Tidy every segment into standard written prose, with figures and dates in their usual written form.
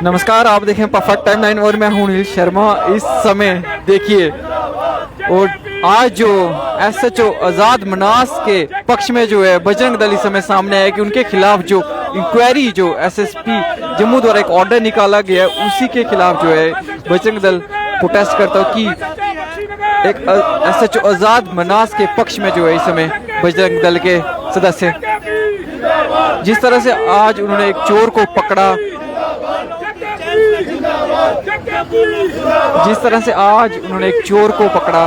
नमस्कार, आप देखें परफेक्ट टाइमलाइन और मैं हूं नील शर्मा। इस समय देखिए, और आज जो एसएचओ आज़ाद मनास के पक्ष में जो है बजरंग दल इस समय सामने आया कि उनके खिलाफ जो इंक्वायरी जो एसएसपी जम्मू द्वारा एक ऑर्डर निकाला गया है उसी के खिलाफ जो है बजरंग दल प्रोटेस्ट करता हो कि एक एसएचओ आज़ाद मनास के पक्ष में जो है इस समय बजरंग दल के सदस्य जिस तरह से आज उन्होंने एक चोर को पकड़ा, जिस तरह से आज उन्होंने एक चोर को पकड़ा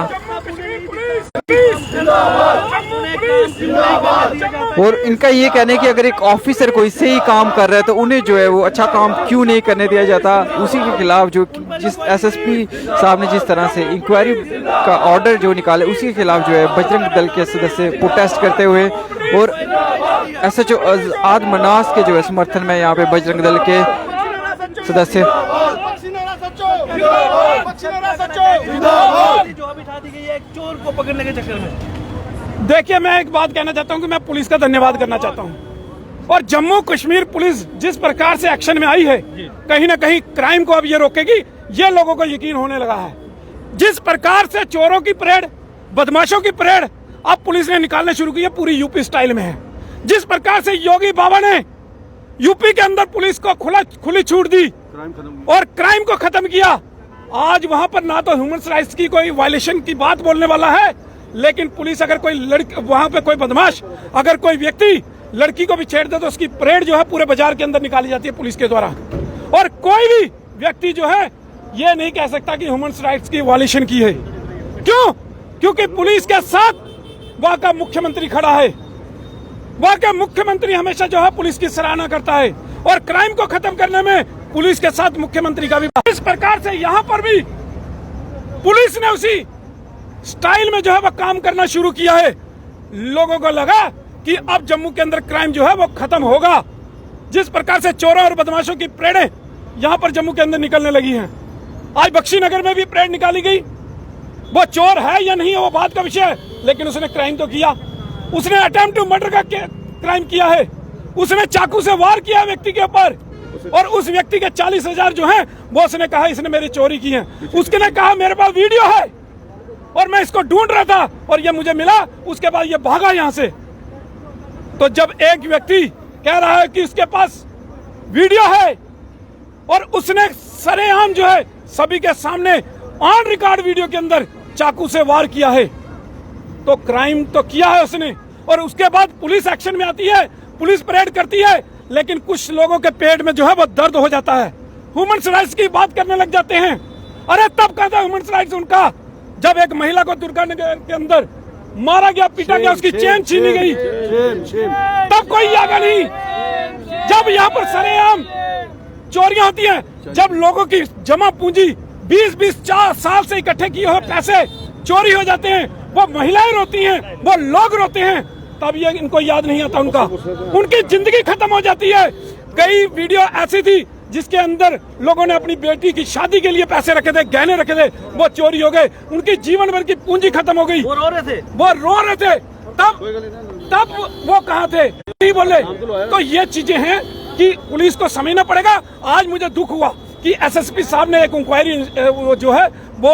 और इनका ये कहना है कि अगर एक ऑफिसर कोई सही काम कर रहा है तो उन्हें जो है वो अच्छा काम क्यों नहीं करने दिया जाता। उसी के खिलाफ जो जिस एसएसपी साहब ने जिस तरह से इंक्वायरी का ऑर्डर जो निकाले उसी के खिलाफ जो है बजरंग दल के सदस्य प्रोटेस्ट करते हुए और एसएचओ आज़ाद मनास के जो है समर्थन में यहाँ पे बजरंग दल के सदस्य चोर को पकड़ने के चक्कर में। देखिए, मैं एक बात कहना चाहता हूं कि मैं पुलिस का धन्यवाद करना चाहता हूं और जम्मू कश्मीर पुलिस जिस प्रकार से एक्शन में आई है कहीं ना कहीं क्राइम को अब ये रोकेगी, ये लोगों को यकीन होने लगा है। जिस प्रकार से चोरों की परेड, बदमाशों की परेड अब पुलिस ने निकालना शुरू की है, पूरी यूपी स्टाइल में है। जिस प्रकार से योगी बाबा ने यूपी के अंदर पुलिस को खुली छूट दी और क्राइम को खत्म किया, आज वहां पर ना तो ह्यूमन राइट्स की कोई वायलेशन की बात बोलने वाला है, लेकिन पुलिस अगर कोई लड़की, वहां पे कोई बदमाश, अगर कोई व्यक्ति लड़की को भी छेड़ दे तो उसकी परेड जो है पूरे बाजार के अंदर निकाली जाती है पुलिस के द्वारा। और कोई भी व्यक्ति जो है ये नहीं कह सकता कि ह्यूमन राइट्स की वायलेशन की है। क्यों? क्योंकि पुलिस के साथ वहां का मुख्यमंत्री खड़ा है। वहां का मुख्यमंत्री हमेशा जो है पुलिस की सराहना करता है और क्राइम को खत्म करने में पुलिस के साथ मुख्यमंत्री का भी। इस प्रकार से यहाँ पर भी पुलिस ने उसी स्टाइल में जो है वो काम करना शुरू किया है। लोगों को लगा कि अब जम्मू के अंदर क्राइम जो है वो खत्म होगा। जिस प्रकार से चोरों और बदमाशों की परेडें यहाँ पर जम्मू के अंदर निकलने लगी हैं। आज बख्शीनगर में भी परेड निकाली गई। वो चोर है या नहीं वो बात का विषय है, लेकिन उसने क्राइम तो किया। उसने अटेम्प्ट टू मर्डर का क्राइम किया है। उसने चाकू से वार किया व्यक्ति के ऊपर और उस व्यक्ति के 40,000 जो हैं वो उसने कहा इसने मेरी चोरी की है। उसने कहा मेरे पास वीडियो है और मैं इसको ढूंढ रहा था और ये मुझे मिला, उसके बाद ये भागा यहाँ से। तो जब एक व्यक्ति कह रहा है कि उसके पास वीडियो है और उसने सरेआम जो है सभी के सामने ऑन रिकॉर्ड वीडियो के अंदर चाकू से वार किया है, तो क्राइम तो किया है उसने। और उसके बाद पुलिस एक्शन में आती है, पुलिस परेड करती है, लेकिन कुछ लोगों के पेट में जो है वो दर्द हो जाता है, ह्यूमन राइट्स की बात करने लग जाते हैं। अरे तब कहता है ह्यूमन राइट्स उनका जब एक महिला को दुर्गानगर के अंदर मारा गया, पीटा गया, उसकी चेन छीनी गई, तब कोई आगा नहीं। जब यहाँ पर सरेआम चोरियां होती हैं, जब लोगों की जमा पूंजी 20-20 साल से इकट्ठे किए हुए पैसे चोरी हो जाते हैं, वो महिलाएं रोती हैं, वो लोग रोते हैं, तब ये इनको याद नहीं आता उनकी जिंदगी खत्म हो जाती है। कई वीडियो ऐसी थी जिसके अंदर लोगों ने अपनी बेटी की शादी के लिए पैसे रखे थे, गहने रखे थे, वो चोरी हो गए, उनकी जीवन भर की पूंजी खत्म हो गई। वो रो रहे थे तब वो कहाँ थे, नहीं बोले। तो ये चीजें हैं कि पुलिस को समझना पड़ेगा। आज मुझे दुख हुआ कि एसएसपी साहब ने एक इंक्वायरी जो है वो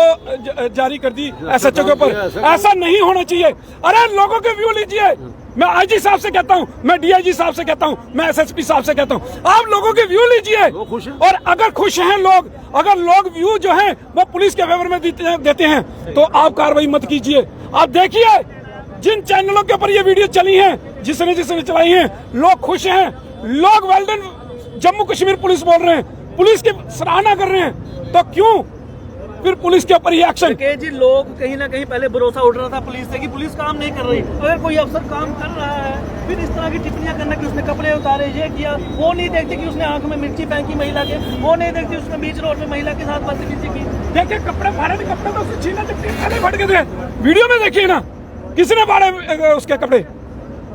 जारी कर दी एसएचओ के ऊपर। ऐसा नहीं होना चाहिए। अरे लोगों के व्यू लीजिए। मैं आईजी साहब से कहता हूँ, मैं डीआईजी साहब से कहता हूँ, मैं एसएसपी साहब से कहता हूँ, आप लोगों के व्यू लीजिए। और अगर खुश हैं लोग, अगर लोग व्यू जो हैं वो पुलिस के फेवर में देते हैं तो आप कार्रवाई मत कीजिए। आप देखिए जिन चैनलों के ऊपर ये वीडियो चली है, जिसने चलाई है, लोग खुश हैं, लोग वेल्डन जम्मू कश्मीर पुलिस बोल रहे हैं, पुलिस की सराहना कर रहे हैं, तो क्यों फिर पुलिस के ऊपर ये एक्शन? जी लोग कहीं ना कहीं पहले भरोसा उठ रहा था पुलिस से कि पुलिस काम नहीं कर रही। अगर कोई अफसर काम कर रहा है फिर इस तरह की टिप्पणियां करना कि उसने कपड़े उतारे, ये किया, वो नहीं देखते कि उसने आंख में मिर्ची फेंकी महिला के, वो नहीं देखती उसने बीच रोड में महिला के साथ बदतमीजी की। देखिए कपड़े फाड़े थे, कपड़े तो उससे छीना चपटे फट गए थे। वीडियो में देखिए ना, किसने फाड़े उसके कपड़े।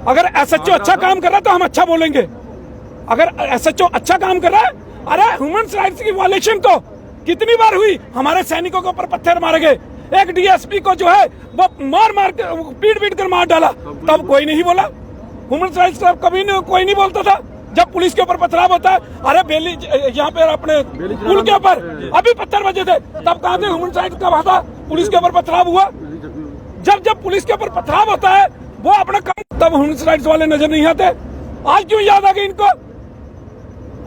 अगर एसएचओ अच्छा काम कर रहा है तो हम अच्छा बोलेंगे। अगर एसएचओ अच्छा काम कर रहा है, अरे ह्यूमन राइट्स की वायलेशन तो कितनी बार हुई, हमारे सैनिकों के ऊपर पत्थर मारे गए, एक डीएसपी को जो है वो मार पीट कर मार डाला, तब कोई नहीं बोला। ह्यूमन राइट्स कभी कोई नहीं बोलता था। जब पुलिस के ऊपर पथराव होता है, अरे बेली यहाँ पे अपने पुल के ऊपर अभी पत्थर बजे थे, तब कहाँ थे? ह्यूमन राइट्स का वहां था, पुलिस के ऊपर पथराव हुआ। जब पुलिस के ऊपर पथराव होता है वो अपना काम, तब ह्यूमन राइट्स वाले नजर नहीं आते। आज क्यों याद आ गई इनको?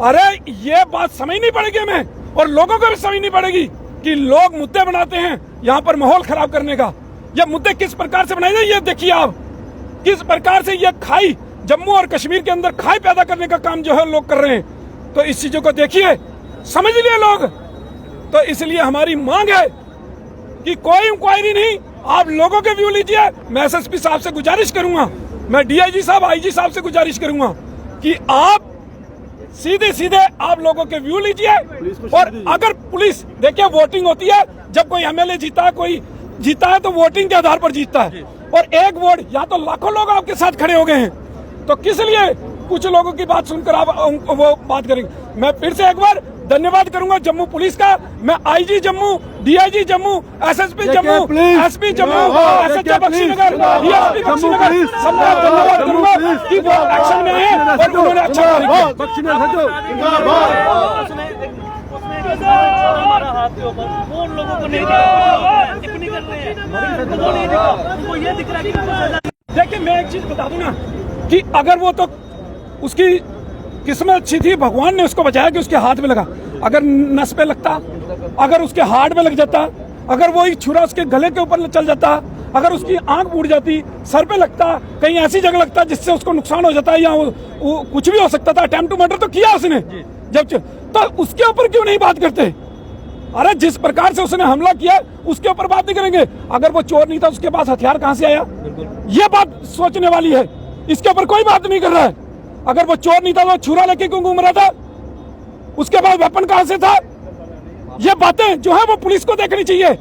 अरे ये बात समझनी पड़ेगी हमें, और लोगों को भी समझनी पड़ेगी कि लोग मुद्दे बनाते हैं यहाँ पर माहौल खराब करने का। ये मुद्दे किस प्रकार से बनाए जाए, ये देखिए आप, किस प्रकार से ये खाई जम्मू और कश्मीर के अंदर खाई पैदा करने का काम जो है लोग कर रहे हैं। तो इस चीजों को देखिए, समझ लिए लोग। तो इसलिए हमारी मांग है कि कोई इंक्वायरी नहीं, आप लोगों के व्यू लीजिए। मैं एसएसपी साहब से गुजारिश करूंगा, मैं डीआईजी साहब, आईजी साहब से गुजारिश करूंगा कि आप सीधे सीधे आप लोगों के व्यू लीजिए। और अगर पुलिस, देखिए वोटिंग होती है, जब कोई एमएलए जीता, कोई जीता है तो वोटिंग के आधार पर जीतता है, और एक वोट या तो लाखों लोग आपके साथ खड़े हो गए हैं, तो किस लिए कुछ लोगों की बात सुनकर आप वो बात करेंगे। मैं फिर से एक बार धन्यवाद करूंगा जम्मू पुलिस का। मैं IG Jammu, DIG Jammu, SSP Jammu, SP Jammu, SHO Bakshi Nagar, DSP Bakshi Nagar, सबका धन्यवाद करूंगा कि वो एक्शन में है और उन्होंने अच्छा हमारा हाथ के ऊपर वो लोगों को नहीं दिखा, टिप्पणी कर रहे हैं, वो नहीं दिखा, उनको ये दिख रहा है कि देखिए मैं एक चीज बता दूं ना कि अगर वो तो उसकी किस्मत अच्छी थी, भगवान ने उसको बचाया कि उसके हाथ में लगा। अगर नस पे लगता, अगर उसके हार्ट में लग जाता, अगर वो छुरा उसके गले के ऊपर चल जाता, अगर उसकी आंख फूट जाती, सर पे लगता, कहीं ऐसी जगह लगता जिससे उसको नुकसान हो जाता है, या वो कुछ भी हो सकता था। अटेम्प्ट टू मर्डर तो किया उसने, जब तो उसके ऊपर क्यों नहीं बात करते? अरे जिस प्रकार से उसने हमला किया उसके ऊपर बात नहीं करेंगे। अगर वो चोर नहीं था, उसके पास हथियार कहां से आया? ये बात सोचने वाली है। इसके ऊपर कोई बात नहीं कर रहा है। अगर वो चोर नहीं था तो छुरा लेके क्यों घूम रहा था? उसके पास वेपन कहां से था? ये बातें जो है वो पुलिस को देखनी चाहिए।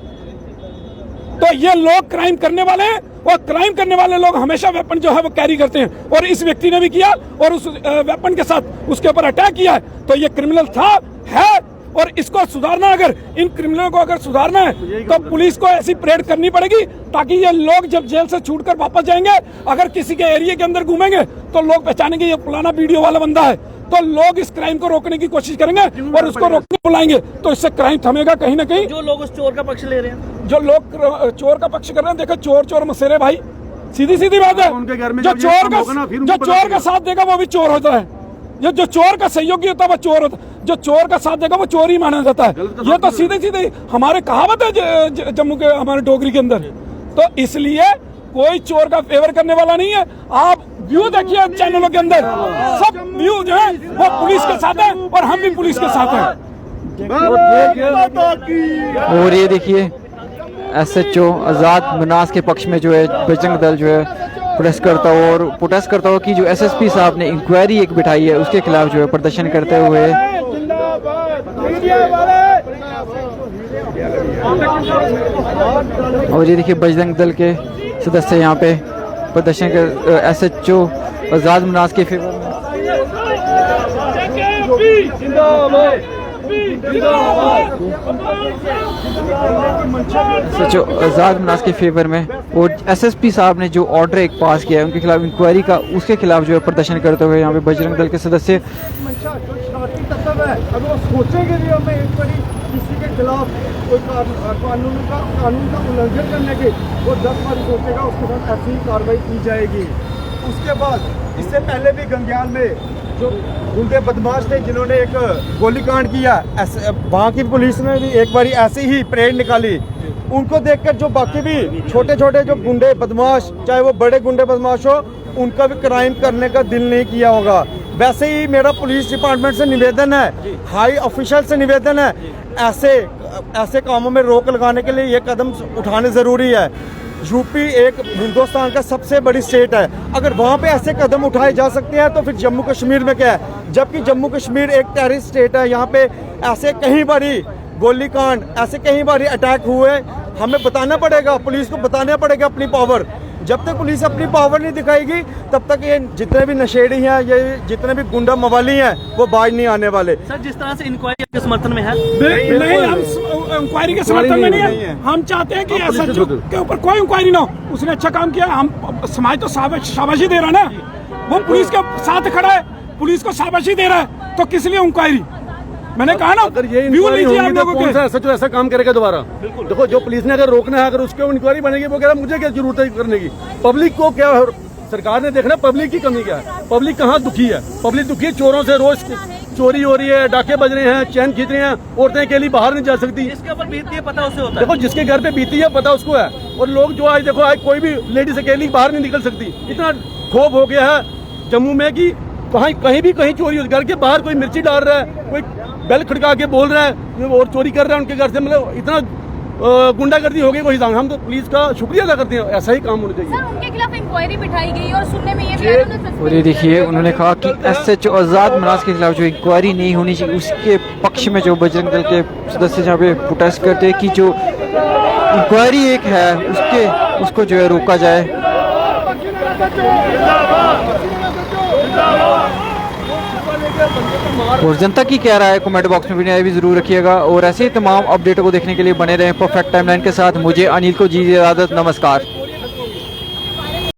तो ये लोग क्राइम करने वाले हैं, और क्राइम करने वाले लोग हमेशा वेपन जो है वो कैरी करते हैं, और इस व्यक्ति ने भी किया और उस वेपन के साथ उसके ऊपर अटैक किया है। तो ये क्रिमिनल था, है, और इसको सुधारना, अगर इन क्रिमिनलों को अगर सुधारना है तो पुलिस को ऐसी परेड करनी पड़ेगी ताकि ये लोग जब जेल से छूटकर वापस जाएंगे, अगर किसी के एरिया के अंदर घूमेंगे तो लोग पहचानेंगे ये फलाना वीडियो वाला बंदा है, तो लोग इस क्राइम को रोकने की कोशिश करेंगे और उसको रोकने बुलाएंगे, तो इससे क्राइम थमेगा कहीं ना कहीं। जो लोग उस चोर का पक्ष ले रहे हैं, जो लोग चोर का पक्ष कर रहे हैं, देखो चोर चोर मसेरे भाई, सीधी सीधी बात है। जो चोर का साथ देगा वो भी चोर होता है, जो चोर का सहयोगी होता है वो चोर होता है, जो चोर का साथ देगा वो चोर ही माना जाता है। ये तो सीधे सीधे हमारे कहावत है जम्मू के, हमारे डोगरी के अंदर। तो इसलिए कोई चोर का फेवर करने वाला नहीं है। आप व्यू देखिए चैनलों के अंदर, सब व्यू जो है वो पुलिस के साथ है, और हम भी पुलिस के साथ हैं। और ये देखिए एसएचओ आजाद मनास के पक्ष में जो है बजरंग दल जो है प्रोटेस्ट करता हुआ कि जो एसएसपी साहब ने इंक्वायरी एक बिठाई है उसके खिलाफ जो है प्रदर्शन करते हुए। और ये देखिए बजरंग दल के सदस्य यहाँ पे प्रदर्शन कर एसएचओ आजाद मनास के फेवर में। सचो आजाद मनास के फेवर में, और एसएसपी साहब ने जो ऑर्डर एक पास किया है उनके खिलाफ इंक्वायरी का, उसके खिलाफ जो है प्रदर्शन करते हुए यहाँ पे बजरंग दल के सदस्य। अगर वो सोचेंगे भी हमें एक बार किसी के खिलाफ कोई कानून का उल्लंघन करने के, वो 10 बार सोचेगा, उसके साथ ऐसी ही कार्रवाई की जाएगी। उसके बाद इससे पहले भी गंग्याल में जो गुंडे बदमाश थे जिन्होंने एक गोलीकांड किया, वहाँ की पुलिस ने भी एक बारी ऐसी ही परेड निकाली। उनको देखकर जो बाकी भी छोटे छोटे जो गुंडे बदमाश, चाहे वो बड़े गुंडे बदमाश हो, उनका भी क्राइम करने का दिल नहीं किया होगा। वैसे ही मेरा पुलिस डिपार्टमेंट से निवेदन है, हाई ऑफिशियल से निवेदन है, ऐसे कामों में रोक लगाने के लिए ये कदम उठाने ज़रूरी है। यूपी एक हिंदुस्तान का सबसे बड़ी स्टेट है, अगर वहाँ पे ऐसे कदम उठाए जा सकते हैं तो फिर जम्मू कश्मीर में क्या है? जबकि जम्मू कश्मीर एक टेररिस्ट स्टेट है, यहाँ पे ऐसे कई बारी गोलीकांड, ऐसे कई बारी अटैक हुए। हमें बताना पड़ेगा, पुलिस को बताना पड़ेगा अपनी पावर। जब तक पुलिस अपनी पावर नहीं दिखाएगी तब तक ये जितने भी नशेड़ी हैं, ये जितने भी गुंडा मवाली हैं, वो बाज नहीं आने वाले। सर जिस तरह से इंक्वायरी के समर्थन में है, नहीं हम इंक्वायरी के समर्थन में नहीं है। हम चाहते हैं कि एसएचओ के ऊपर कोई इंक्वायरी ना हो। उसने अच्छा काम किया, हम समाज तो शाबाशी दे रहा ना, वो पुलिस के साथ खड़ा है, पुलिस को शाबाशी दे रहा है तो किस लिए इंक्वायरी? मैंने कहा ना, अगर ये व्यू इंक्वायरी लीजिए आप होगी तो लोगों कौन के। सा सच ऐसा काम करेगा दोबारा? देखो, जो पुलिस ने अगर रोकना है, अगर उसके इंक्वायरी बनेगी, वो कह रहा मुझे क्या जरूरत है करने की? पब्लिक को क्या, सरकार ने देखना पब्लिक की कमी क्या है। पब्लिक कहाँ दुखी है? पब्लिक दुखी है चोरों से, रोज चोरी हो रही है, डाके बज रहे हैं, चैन खींच रहे हैं, औरतें अकेली बाहर नहीं जा सकती। जिसके ऊपर बीतती है पता उसे होता है। देखो, जिसके घर पे बीती है पता उसको है। और लोग जो आज देखो, आज कोई भी लेडीज अकेली बाहर नहीं निकल सकती। इतना क्षोभ हो गया है जम्मू में कि कहीं भी कहीं चोरी हो, घर के बाहर कोई मिर्ची डाल रहा है, कोई बेल खड़का के बोल रहा है और चोरी कर रहा है उनके घर से। मतलब इतना गुंडागर्दी हो गई कोई। हम तो पुलिस का शुक्रिया अदा करते हैं, ऐसा ही काम होना चाहिए। सर, उनके खिलाफ इंक्वायरी बिठाई गई और सुनने में ये भी आया उन्होंने और ये देखिए, उन्होंने कहा कि SHO आज़ाद मनास के खिलाफ जो इंक्वायरी नहीं होनी चाहिए, उसके पक्ष में जो बजरंग दल के सदस्य जहाँ पे प्रोटेस्ट करते हैं कि जो इंक्वायरी एक है उसको जो है रोका जाए। और जनता की क्या राय है कमेंट बॉक्स में भी राय भी जरूर रखिएगा। और ऐसे ही तमाम अपडेटों को देखने के लिए बने रहें परफेक्ट टाइमलाइन के साथ। मुझे अनिल को जी इजाजत, नमस्कार।